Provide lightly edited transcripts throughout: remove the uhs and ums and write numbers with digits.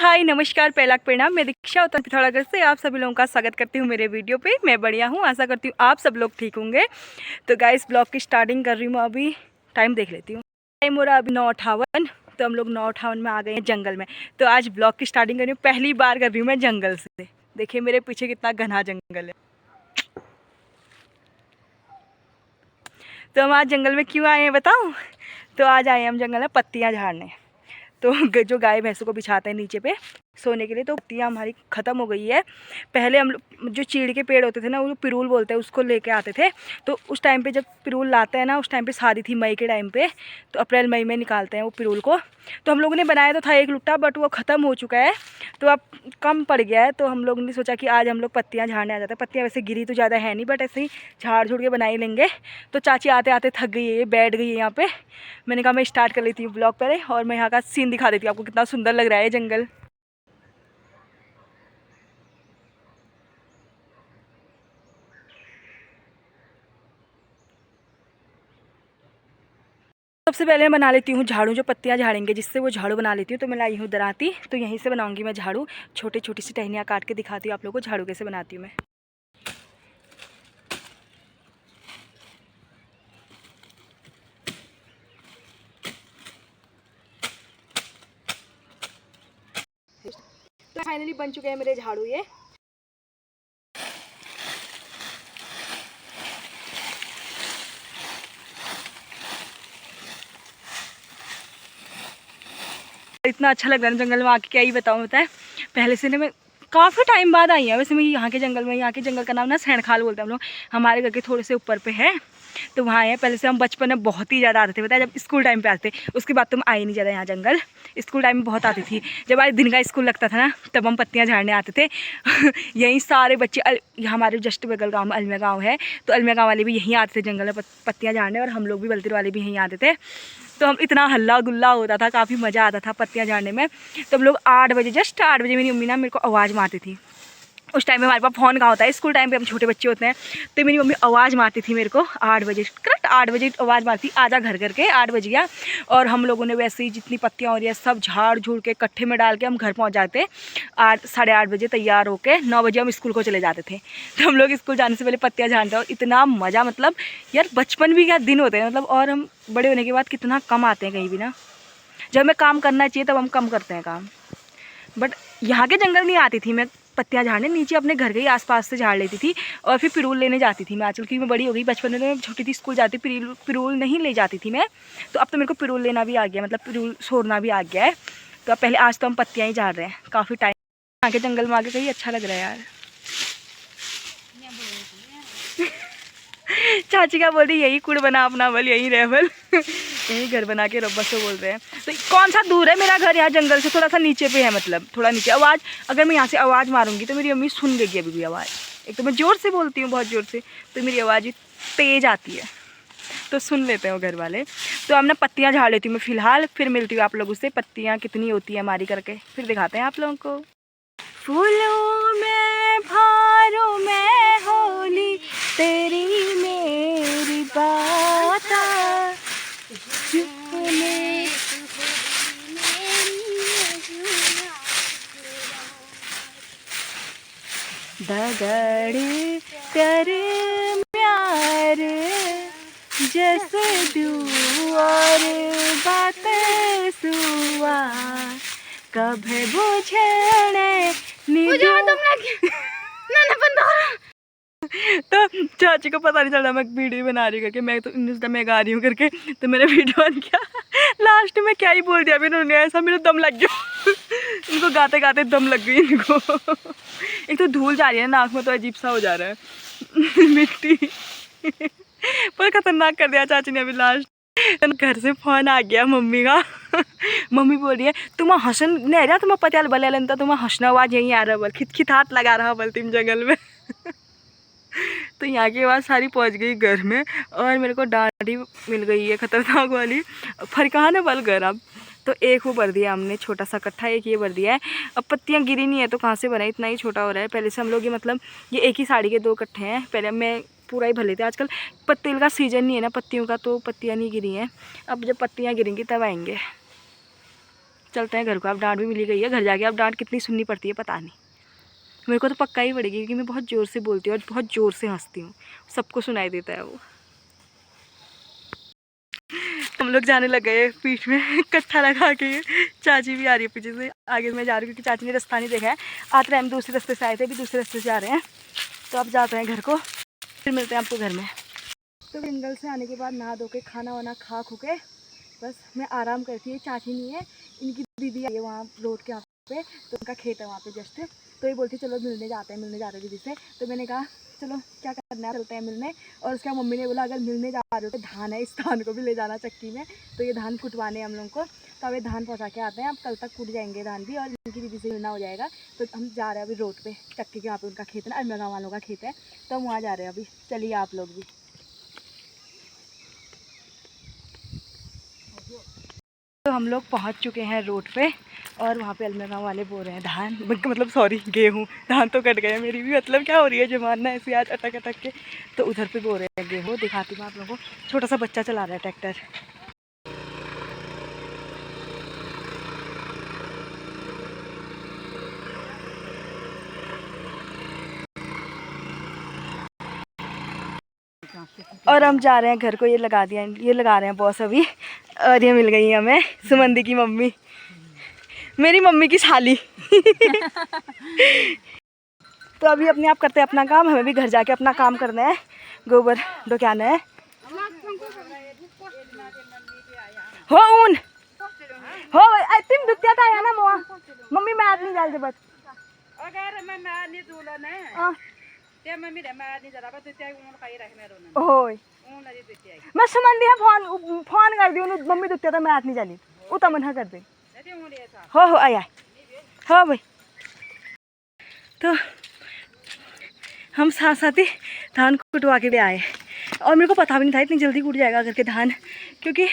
हाय नमस्कार पहला प्रणाम। मैं दीक्षा उत्तर पिथौरागढ़ से आप सभी लोगों का स्वागत करती हूँ मेरे वीडियो पे। मैं बढ़िया हूँ, आशा करती हूँ आप सब लोग ठीक होंगे। तो गाइस ब्लॉग की स्टार्टिंग कर रही हूँ। अभी टाइम देख लेती हूँ, टाइम हो रहा अभी 9:58। तो हम लोग 9:58 में आ गए हैं जंगल में। तो आज ब्लॉग की स्टार्टिंग कर रही हूँ, पहली बार कर रही हूँ मैं जंगल से। देखिए मेरे पीछे कितना घना जंगल है। तो हम आज जंगल में क्यों आए हैं बताऊँ? तो आज आए हैं हम जंगल में पत्तियाँ झाड़ने। तो जो गाय भैंसों को बिछाते हैं नीचे पे सोने के लिए, तो पत्तियाँ हमारी ख़त्म हो गई है। पहले हम लोग जो चीड़ के पेड़ होते थे ना, वो पिरूल बोलते हैं, उसको लेके आते थे। तो उस टाइम पे जब पिरूल लाते हैं ना, उस टाइम पे शादी थी मई के टाइम पे, तो अप्रैल मई में निकालते हैं वो पिरूल को। तो हम लोगों ने बनाया तो था एक लुट्टा, बट वो ख़त्म हो चुका है, तो अब कम पड़ गया है। तो हम लोगों ने सोचा कि आज हम लोग पत्तियाँ झाड़ने आ जाते हैं। पत्तियाँ वैसे गिरी तो ज़्यादा है नहीं, बट ऐसे ही झाड़ झूड़ के बना ही लेंगे। तो चाची आते आते थक गई है, बैठ गई है यहाँ पे। मैंने कहा मैं स्टार्ट कर लेती हूँ ब्लॉग पहले, और मैं यहाँ का सीन दिखा देती हूँ आपको, कितना सुंदर लग रहा है जंगल। सबसे पहले मैं बना लेती हूँ झाड़ू, जो पत्तियाँ झाड़ेंगे जिससे वो झाड़ू बना लेती हूँ। तो मैं लाई हूँ दराती, तो यहीं से बनाऊँगी मैं झाड़ू। छोटी छोटी सी टहनियाँ काट के दिखाती हूँ आप लोगों को झाड़ू कैसे बनाती हूँ मैं। तो फाइनली बन चुके हैं मेरे झाड़ू ये। इतना अच्छा लग रहा है जंगल में आके, क्या ही बताऊँ। होता है पहले से ना, मैं काफ़ी टाइम बाद आई हूँ वैसे मैं यहाँ के जंगल में। यहाँ के जंगल का नाम ना सैंडखाल बोलते हैं हम लोग। हमारे घर के थोड़े से ऊपर पे है, तो वहाँ है। पहले से हम बचपन में बहुत ही ज़्यादा आते थे, पता है, जब स्कूल टाइम पे आते थे। उसके बाद तो हम आए नहीं ज़्यादा यहाँ जंगल। स्कूल टाइम में बहुत आती थी, जब आज दिन का स्कूल लगता था ना, तब हम पत्तियाँ झाड़ने आते थे। यहीं सारे बच्चे, हमारे जस्ट बगल गाँव में अलमिया गाँव है, तो अलमिया गाँव वाले भी यहीं आते थे जंगल में पत्तियाँ झाड़ने, और हम लोग भी बल्तिर वाले भी यहीं आते थे। तो हम इतना हल्ला गुल्ला होता था, काफ़ी मज़ा आता था पत्तियाँ झाड़ने में। तो हम लोग 8 बजे, जस्ट 8 बजे मेरी मम्मी ना मेरे को आवाज़ मारती थी। उस टाइम में हमारे पास फ़ोन कहाँ होता है, स्कूल टाइम पे हम छोटे बच्चे होते हैं। तो मेरी मम्मी आवाज़ मारती थी मेरे को 8 बजे, करेक्ट 8 बजे आवाज़ मारती, आजा घर करके 8 बज गया। और हम लोगों ने वैसे ही जितनी पत्तियाँ हो रही है सब झाड़ झूड़ के कट्ठे में डाल के हम घर पहुँच जाते 8 साढ़े 8 बजे, तैयार होके 9 बजे हम स्कूल को चले जाते थे। तो हम लोग स्कूल जाने से पहले पत्तियाँ झाड़ते, और इतना मज़ा, मतलब यार बचपन भी क्या दिन होते हैं मतलब। और हम बड़े होने के बाद कितना कम आते हैं कहीं भी ना, जब हमें काम करना चाहिए तब हम कम करते हैं काम। बट यहाँ के जंगल नहीं आती थी मैं पत्तियाँ झाड़ने, नीचे अपने घर के ही आसपास से झाड़ लेती थी। और फिर पिरूल लेने जाती थी मैं आजकल, क्योंकि मैं बड़ी हो गई। बचपन में मैं छोटी थी, स्कूल जाती, पिरूल नहीं ले जाती थी मैं। तो अब तो मेरे को पिरूल लेना भी आ गया, मतलब पिरूल छोड़ना भी आ गया है। तो अब पहले आज तो हम पत्तियाँ ही झाड़ रहे हैं, काफ़ी टाइम यहाँ के जंगल में आके कहीं अच्छा लग रहा है यार। चाची क्या बोल रही, यही कुड़ बना अपना बल, यही रह बल। यही घर बना के रब्बा से बोल रहे हैं। तो कौन सा दूर है मेरा घर यहाँ जंगल से, थोड़ा सा नीचे पे है, मतलब थोड़ा नीचे। आवाज़ अगर मैं यहाँ से आवाज़ मारूंगी तो मेरी मम्मी सुन लेगी अभी भी आवाज़। एक तो मैं ज़ोर से बोलती हूँ, बहुत ज़ोर से, तो मेरी आवाज़ तेज़ आती है, तो सुन लेते हैं वो घर वाले। तो अब ना पत्तियाँ झाड़ लेती हूँ मैं फ़िलहाल, फिर मिलती हूँ आप लोगों से। पत्तियाँ कितनी होती है हमारी करके फिर दिखाते हैं आप लोगों को। फूलों में भारों में होली तेरी मेरी बात, दगड़ कर प्यार जैसे दू और बात सुआ, कभी बुझने तो चाची को पता नहीं चल रहा मैं वीडियो बना रही हूँ करके, मैं तो इंस्टा में गा रही हूँ करके। तो मैंने वीडियो बन किया, लास्ट में क्या ही बोल दिया फिर उन्होंने, ऐसा मेरा दम लग गया। इनको गाते गाते दम लग गई इनको। एक तो धूल जा रही है नाक में, तो अजीब सा हो जा रहा है। मिट्टी पर खतरनाक कर दिया चाची ने अभी लास्ट। घर से फ़ोन आ गया मम्मी का। मम्मी बोल रही है तुम हंसन नहीं रहा, तुम पता बल लेता, तुम हंसना आवाज़ यहीं आ रहा बल, खित हाथ लगा रहा बल तुम जंगल में। तो यहाँ की आवाज़ सारी पहुँच गई घर में, और मेरे को डांडी मिल गई है खतरनाक वाली। फरकान है बल घर अब। तो एक वो भर दिया हमने छोटा सा कट्ठा, एक ये भर दिया है। अब पत्तियाँ गिरी नहीं है तो कहाँ से बने, इतना ही छोटा हो रहा है। पहले से हम लोग ये मतलब ये एक ही साड़ी के 2 कट्ठे हैं, पहले मैं पूरा ही भर लेते। आजकल पत्तियों का सीजन नहीं है ना पत्तियों का, तो पत्तियाँ नहीं गिरी हैं। अब जब पत्तियाँ गिरेंगी तब आएंगे। चलते हैं घर को। अब डांट भी मिली गई है, घर जाके अब डांट कितनी सुननी पड़ती है पता नहीं। मेरे को तो पक्का ही पड़ेगी क्योंकि मैं बहुत ज़ोर से बोलती हूँ और बहुत ज़ोर से हंसती हूँ, सबको सुनाई देता है वो। हम लोग जाने लग गए पीठ में कट्ठा लगा के। चाची भी आ रही है पीछे से, आगे मैं जा रही हूँ क्योंकि चाची ने रास्ता नहीं देखा है। आते हम दूसरे रास्ते से आए थे, अभी दूसरे रास्ते से जा रहे हैं। तो अब जाते हैं घर को, फिर मिलते हैं आपको घर में। तो जंगल से आने के बाद नहा धो के खाना वाना खा खू के बस मैं आराम करती है। चाची नहीं है, इनकी दीदी आई है वहाँ रोड के यहाँ पे, तो उनका खेत है वहाँ पे जस्ट। तो ये बोलती चलो मिलने जाते हैं दीदी से। तो मैंने कहा चलो क्या करना है, चलते हैं मिलने। और उसके मम्मी ने बोला अगर मिलने जा रहे हो तो धान है, इस धान को भी ले जाना चक्की में। तो ये धान कुटवाने हम लोग को, तो अब ये धान पहुँचा के आते हैं। अब कल तक कुट जाएंगे धान भी और इनकी दीदी से मिलना हो जाएगा। तो हम जा रहे हैं अभी रोड पे, चक्की के वहाँ पे उनका खेत है ना, अरमेल गाँव वालों का खेत है, तो हम वहाँ जा रहे हैं अभी। चलिए आप लोग भी। तो हम लोग पहुंच चुके हैं रोड पे और वहाँ पे अलमेरा वाले बोल रहे हैं धान, मतलब सॉरी गेहूँ। धान तो कट गए मेरी भी, मतलब क्या हो रही है जमाना ऐसे आज अटक अटक के। तो उधर पे बोल रहे हैं गेहूँ। दिखाती हूँ आप लोगों को, छोटा सा बच्चा चला रहा है ट्रैक्टर। और हम जा रहे हैं घर को, ये लगा दिया, ये लगा रहे हैं बॉस अभी। और ये मिल गई हमें सुमंदी की मम्मी, मेरी मम्मी की साली। तो अभी अपने आप करते हैं अपना काम, हमें भी घर जाके अपना काम करना है, गोबर डोक्याना है। हो ऊन हो तुम दुत्या था ना मोआ मम्मी मैं नहीं डाल दे बस अगर मैं नहीं दूला ने ते मम्मी रे मैं नहीं जरा बस दुत्या ऊन खाई रख मेरे ने होय ऊन नहीं दुत्या मैं समझ लिया। फोन फोन कर दियो मम्मी दुत्या था मैं नहीं जाली उ तमन कर दे हो आया हो भाई। तो हम साथ साथ ही धान कुटवा के भी आए और मेरे को पता भी नहीं था इतनी जल्दी कूट जाएगा करके धान, क्योंकि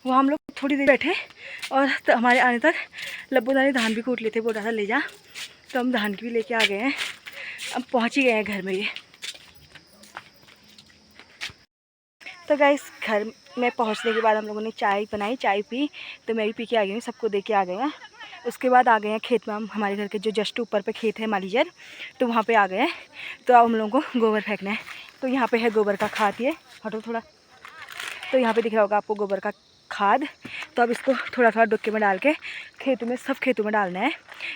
वहाँ हम लोग थोड़ी देर बैठे और तो हमारे आने तक लब्बू ने धान भी कूट लिए थे, बोला था ले जा। तो हम धान की भी लेके आ गए हैं, अब पहुँच ही गए हैं घर में ये। तो गाइस घर में पहुँचने के बाद हम लोगों ने चाय बनाई, चाय पी, तो मैं भी पी के आ गई हूँ, सबको दे के आ गए हैं। उसके बाद आ गए हैं खेत में, हम हमारे घर के जो जस्ट ऊपर पे खेत है मालीजर, तो वहाँ पे आ गए हैं। तो अब हम लोगों को गोबर फेंकना है। तो यहाँ पे है गोबर का खाद, ये हटो थोड़ा, तो यहाँ पे दिख रहा होगा आपको गोबर का खाद। तो अब इसको थोड़ा थोड़ा डुक्के में डाल के खेतों में, सब खेतों में डालना है।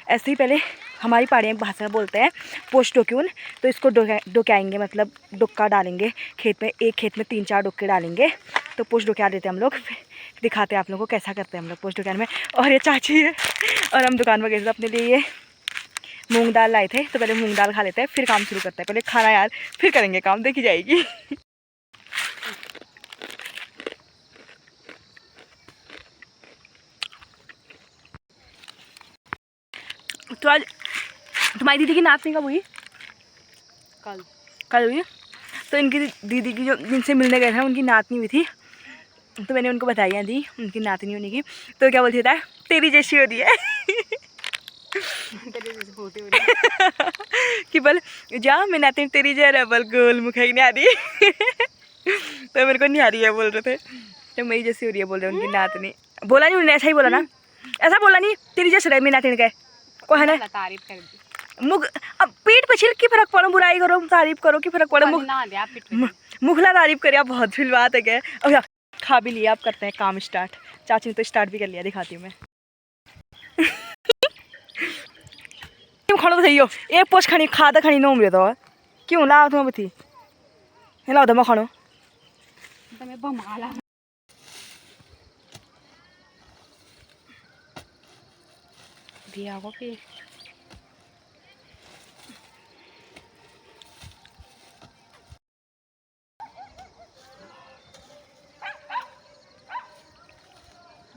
ऐसे ही पहले हमारी पहाड़ी भाषा में बोलते हैं पोस्ट डोक्यून, तो इसको डोक्याएंगे, मतलब डुक्का डालेंगे खेत में, एक खेत में 3-4 डुक्के डालेंगे। तो पोस्ट डोक्या देते हैं हम लोग, दिखाते हैं आप लोगों को कैसा करते हैं हम लोग पोस्ट डोक्यान में। और ये चाची है और हम दुकान पर गए थे अपने लिए ये मूंग दाल लाए थे, तो पहले मूंग दाल खा लेते हैं फिर काम शुरू करते हैं। पहले खाना यार फिर करेंगे काम, देखी जाएगी। तो आज तुम्हारी दीदी की नातनी कब हुई? कल हुई। तो इनकी दीदी की जो जिनसे मिलने गए थे उनकी नातनी हुई थी, तो मैंने उनको बधाइयाँ दी उनकी नातनी होने की। तो क्या बोलती था तेरी जैसी हो रही है। कि बोल जा मैं नातनी तेरी जा रहा, बोल गोल मुखाई नहीं आ रही। तो मेरे को नहीं आ रही है बोल रहे थे, तो मेरी जैसी हो रही है बोल रहे उनकी नातनी। बोला नहीं उन्होंने, ऐसा ही बोला ना, ऐसा बोला नहीं तेरी जैसे रहे मेरी नातनी के को है ना, तारीफ कर दी। मुख अब पीठ पे छिल की फर्क पड़ो, बुराई करो तारीफ करो की फर्क पड़ो, मुखला तारीफ करे बहुत फिर बात है क्या। अब खा भी लिया, अब करते हैं काम स्टार्ट। चाची ने तो स्टार्ट भी कर लिया, दिखाती हूँ मैं। क्यों खाना तो सही हो एक पोस्ट खानी खा तो खानी ना उम्र तो क्यों ला तुम बती ला दमा खानो दिया को फिर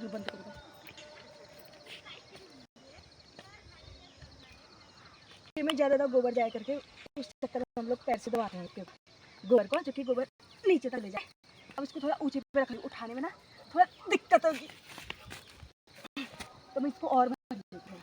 बंद कर दो। में ज़्यादा गोबर जाए करके इस चक्कर में हम लोग पैर से दबाते हैं गोबर को, जो कि गोबर नीचे तक ले जाए। अब इसको थोड़ा ऊंचे पे रख, उठाने में ना थोड़ा दिक्कत होगी, तो मैं इसको और भर देती हूँ।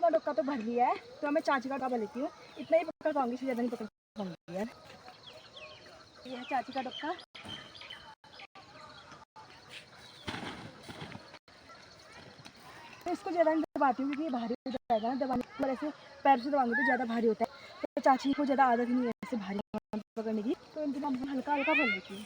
इतना डोका तो भर लिया है, तो मैं चाची का डब्बा लेती हूँ। इतना ही पकड़ पाऊंगी, इससे ज़्यादा नहीं पकड़ पाऊंगी यार। ये है चाची का डब्बा। तो इसको ज़्यादा नहीं दबाती हूँ क्योंकि ये भारी हो जाएगा ना दबाने पर, ऐसे पैर से दबाएंगे तो ज़्यादा भारी होता है। तो चाची को ज़्यादा आदत नहीं है ऐसे भारी पकड़ने की, तो इनके नाम हल्का हल्का भर लेती हूँ।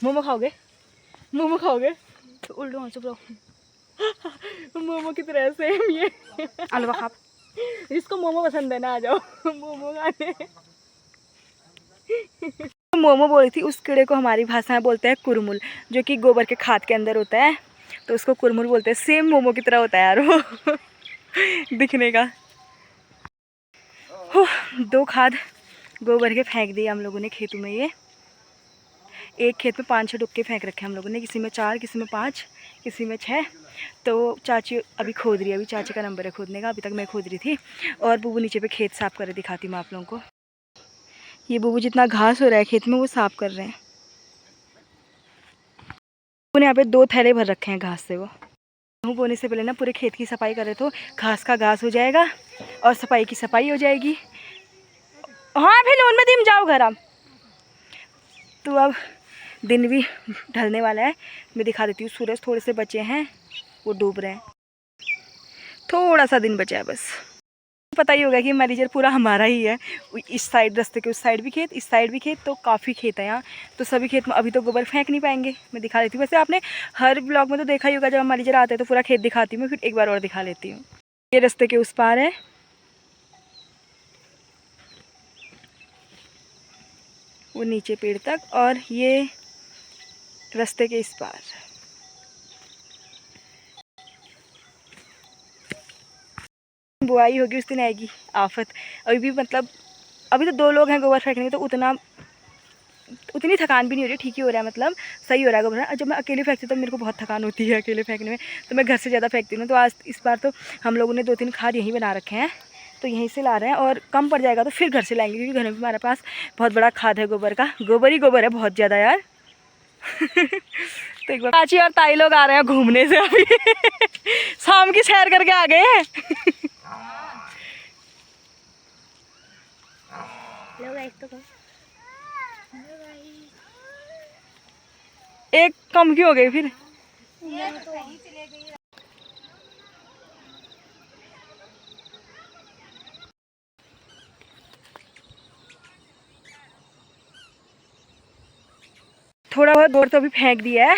मोमो खाओगे? मोमो खाओगे? तो उल्टो हो चुप रहो। मोमो की तरह सेम ये अलवा खा। इसको मोमो पसंद है ना, आ जाओ मोमो खाने। मोमो बोली थी, उस कीड़े को हमारी भाषा में बोलते हैं कुरमुल, जो कि गोबर के खाद के अंदर होता है, तो उसको कुरमुल बोलते हैं। सेम मोमो की तरह होता है यार वो दिखने का। हो 2 खाद गोबर के फेंक दिए हम लोगों ने खेतों में। ये एक खेत में 5-6 डुबके फेंक रखे हम लोगों ने, किसी में 4, किसी में 5, किसी में 6। तो चाची अभी खोद रही है, अभी चाची का नंबर है खोदने का, अभी तक मैं खोद रही थी। और बुबू नीचे पे खेत साफ़ कर दिखाती हूँ आप लोगों को। ये बुबू जितना घास हो रहा है खेत में वो साफ़ कर रहे हैं। उन्हें यहाँ पे 2 थैले भर रखे हैं घास से। वो गेहूँ बोने से पहले ना पूरे खेत की सफाई करे तो घास का घास हो जाएगा और सफाई की सफाई हो जाएगी। हाँ फिर नून में दिम जाओ घर आप। तो अब दिन भी ढलने वाला है, मैं दिखा देती हूँ। सूरज थोड़े से बचे हैं, वो डूब रहे हैं, थोड़ा सा दिन बचा है बस। पता ही होगा कि मैनेजर पूरा हमारा ही है। इस साइड रास्ते के उस साइड भी खेत, इस साइड भी खेत, तो काफ़ी खेत है यहाँ। तो सभी खेत में अभी तो गोबर फेंक नहीं पाएंगे। मैं दिखा देती हूँ, वैसे आपने हर ब्लॉग में तो देखा ही होगा, जब मैनेजर आते हैं तो पूरा खेत दिखाती हूँ। फिर एक बार और दिखा लेती हूँ। ये रास्ते के उस पार है, वो नीचे पेड़ तक, और ये रास्ते के इस पार। बुआई होगी उस दिन आएगी आफत। अभी भी मतलब अभी तो 2 लोग हैं गोबर फेंकने, तो उतनी थकान भी नहीं हो रही, ठीक ही हो रहा है, मतलब सही हो रहा है गोबर। जब मैं अकेले फेंकती हूँ तो मेरे को बहुत थकान होती है अकेले फेंकने में, तो मैं घर से ज़्यादा फेंकती हूँ। तो आज इस बार तो हम लोगों ने 2-3 खाद यहीं बना रखे हैं, तो यहीं से ला रहे हैं। और कम पड़ जाएगा तो फिर घर से लाएंगे, क्योंकि घर में हमारे पास बहुत बड़ा खाद है गोबर का। गोबर ही गोबर है बहुत ज़्यादा यार। तो एक बार चाची और ताई लोग आ रहे हैं घूमने से अभी शाम की सैर करके आ गए हैं। एक कम क्यों हो गई फिर? थोड़ा बहुत गोबर तो अभी फेंक दिया है,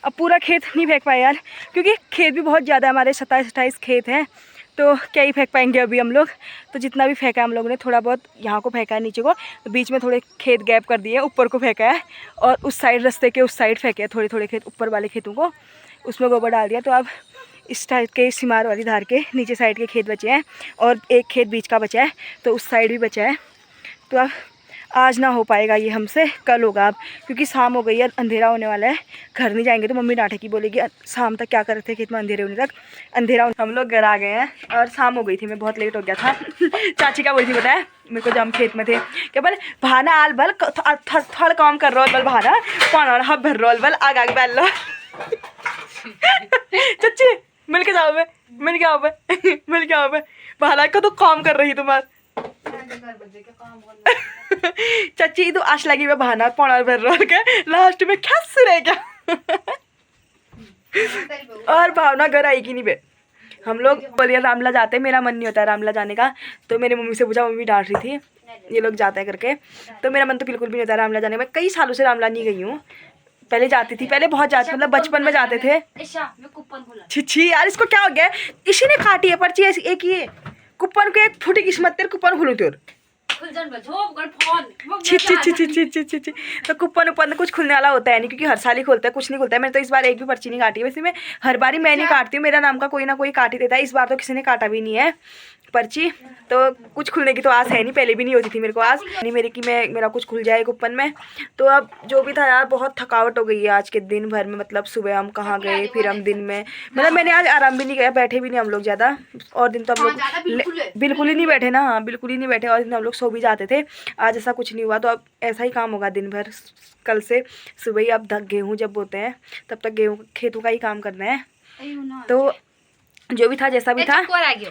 अब पूरा खेत नहीं फेंक पाए यार, क्योंकि खेत भी बहुत ज़्यादा है, हमारे 27-28 खेत हैं, तो क्या ही फेंक पाएंगे अभी हम लोग। तो जितना भी फेंका है हम लोगों ने, थोड़ा बहुत यहाँ को फेंका है नीचे को, तो बीच में थोड़े खेत गैप कर दिए, ऊपर को फेंका है, और उस साइड रास्ते के उस साइड फेंके हैं थोड़े थोड़े खेत, ऊपर वाले खेतों को उसमें गोबर डाल दिया। तो अब इस टाइप के सिमार वाली धार के नीचे साइड के खेत बचे हैं, और एक खेत बीच का बचा है, तो उस साइड भी बचा है। तो अब आज ना हो पाएगा ये हमसे, कल होगा अब, क्योंकि शाम हो गई है, अंधेरा होने वाला है। घर नहीं जाएंगे तो मम्मी डांटेगी, बोलेगी शाम तक क्या कर रहे थे खेत में, अंधेरे होने तक। अंधेरा हम लोग घर आ गए हैं और शाम हो गई थी, मैं बहुत लेट हो गया था। चाची क्या बोली थी पता है मेरे को, जब हम खेत में थे, क्या बोल भाना आल बल थोड़ा काम कर रहा बल भाना पाना हब भर रहा बल आग आग बैल लो। चाची मिल के जाओ बे, मिल के आओ बे, मिल के आओ बे, भाना का तो काम कर रही तुम्हारा। चाची तो आश लगी मैं बहाना पौना भर रहा के लास्ट में खस रह गया। और भावना घर आएगी नहीं बे। हम लोग बोलिए रामला जाते, मेरा मन नहीं होता है रामला जाने का, तो मेरी मम्मी से पूछा, मम्मी डांट रही थी ये लोग जाते हैं करके, तो मेरा मन तो बिल्कुल भी नहीं होता रामला जाने में। कई सालों से रामला नहीं गई हूँ, पहले जाती थी, पहले बहुत जाती, मतलब बचपन में जाते थे। छिछी यार इसको क्या हो गया, इसी ने काटी है पर्ची एक ही कुप्पन को, एक फूटी किस्मत तेरे कुप्पन खुलू तेरे ची ची ची ची ची ची ची ची। तो कूपन ऊपर कुछ खुलने वाला होता है नहीं, क्योंकि हर साल ही खोलता है, कुछ नहीं खुलता है। मैंने तो इस बार एक भी पर्ची नहीं काटी। वैसे मैं हर बार ही मैं नहीं काटती हूँ, मेरा नाम का कोई ना कोई काट ही देता है। इस बार तो किसी ने काटा भी नहीं है पर्ची, तो कुछ खुलने की तो आस है नहीं, पहले भी नहीं होती थी मेरे को आस नहीं मेरे की मेरा कुछ खुल जाए कूपन में। तो अब जो भी था यार, बहुत थकावट हो गई है आज के दिन भर में। मतलब सुबह हम कहाँ गए, फिर हम दिन में, मतलब मैंने आज आराम भी नहीं किया, बैठे भी नहीं हम लोग ज़्यादा। और दिन तो हम लोग बिल्कुल ही नहीं बैठे ना, हाँ बिल्कुल ही नहीं बैठे। और दिन हम लोग सो भी जाते थे। आज ऐसा कुछ नहीं हुआ, तो अब ऐसा ही काम होगा दिन भर। कल से सुबह ही अब गेहूँ जब बोते हैं तब तक गेहूँ खेतों का ही काम करना है। तो जो भी था जैसा भी था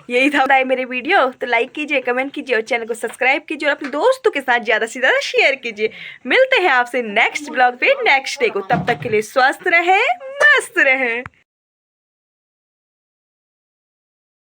यही था मेरे वीडियो। तो लाइक कीजिए, कमेंट कीजिए और चैनल को सब्सक्राइब कीजिए और अपने दोस्तों के साथ ज़्यादा से ज़्यादा शेयर कीजिए। मिलते हैं आपसे नेक्स्ट ब्लॉग पे नेक्स्ट डे को। तब तक के लिए स्वस्थ रहें, मस्त रहें।